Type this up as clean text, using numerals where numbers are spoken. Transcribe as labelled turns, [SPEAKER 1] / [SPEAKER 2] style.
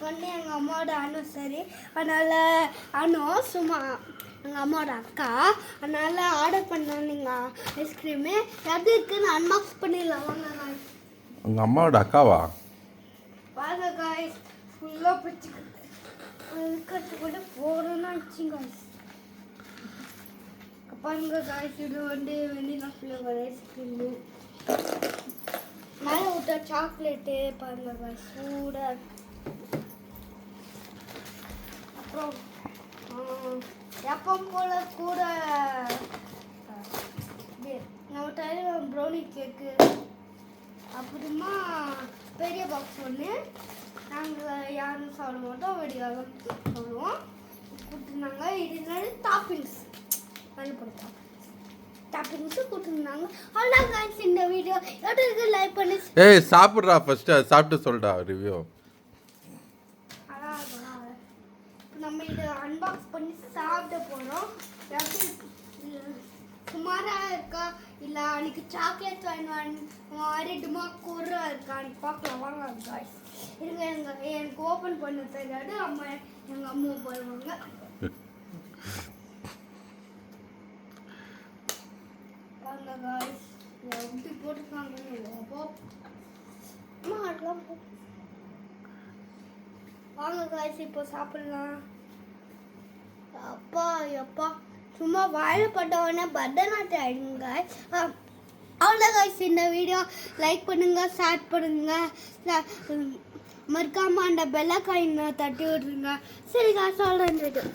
[SPEAKER 1] வந்து எங்கள் அம்மாவோட அனிவர்சரி. அதனால் அனு சும்மா எங்கள் அம்மாவோட அக்கா, அதனால் ஆர்டர் பண்ணோம் நீங்கள் ஐஸ்கிரீமு. எது இருக்குன்னு அன்பாக்ஸ் பண்ணிடலாம் வாங்க காய்ஸ்.
[SPEAKER 2] உங்கள் அம்மாவோட அக்காவா?
[SPEAKER 1] வாங்க காய்ஸ், ஃபுல்லாக பிடிச்சிக்கிட்டு இருக்கிறது கூட போகிறோன்னா வச்சுங்க காய்ஸ். பாருங்க காய்ஸ், இது வந்து வெண்ணிலா ஃப்ளேவர் ஐஸ்கிரீமு. மேலே விட்ட சாக்லேட்டு பாருங்க காய்ஸ், சூடாக. அப்புறம் எப்பவும் போல் கூட நம்ம டைம் ப்ரௌனி கேக்கு. அப்புறமா பெரிய பாக்ஸ் ஒன்று, நாங்கள் யாரும் சாப்பிட மாட்டோம், வெடியாக சாப்பிடுவோம் கொடுத்துருந்தாங்க. இது டாப்பிங்ஸ் அனுப்பிடுவோம், டாப்பிங்ஸு கொடுத்துருந்தாங்க. அவ்வளோதான் காய்ஸ் இந்த வீடியோ. எவ்வளோ லைக் பண்ணி
[SPEAKER 2] ஏய் சாப்பிட்றா ஃபர்ஸ்ட்டு, சாப்பிட்டு சொல்லிட்டா ரிவ்யூ.
[SPEAKER 1] அதான் இப்போ நம்ம இதை அன்பாக்ஸ் பண்ணி சாப்பிட போகிறோம். சுமாராக இருக்கா இல்லை அன்றைக்கி சாக்லேட் வாங்கிட்டுமா குறை இருக்கான்னு பார்க்கலாம் வாங்க காய்ஸ். இருங்க, எனக்கு ஓப்பன் பண்ண தெரியாது. எங்கள் அம்மா போயிடுவாங்க. வாங்க காய்ஸ், எப்படி போட்டுருக்காங்கன்னு வாங்க காய்ஸ், இப்போ சாப்பிடலாம். அப்பா எப்பா சும்மா வாழைப்பட்டவொடனே பரதநாட்டியம் ஆயிடுங்க காய்ஸ். அவ்வளோ காய்ஸ் இந்த வீடியோ லைக் பண்ணுங்கள், ஷேர் பண்ணுங்கள், மறக்காமல் அந்த பெல்லைக்காயினை தட்டி விட்ருங்க. சரி காய்ஸ், சொல்கிறேன்.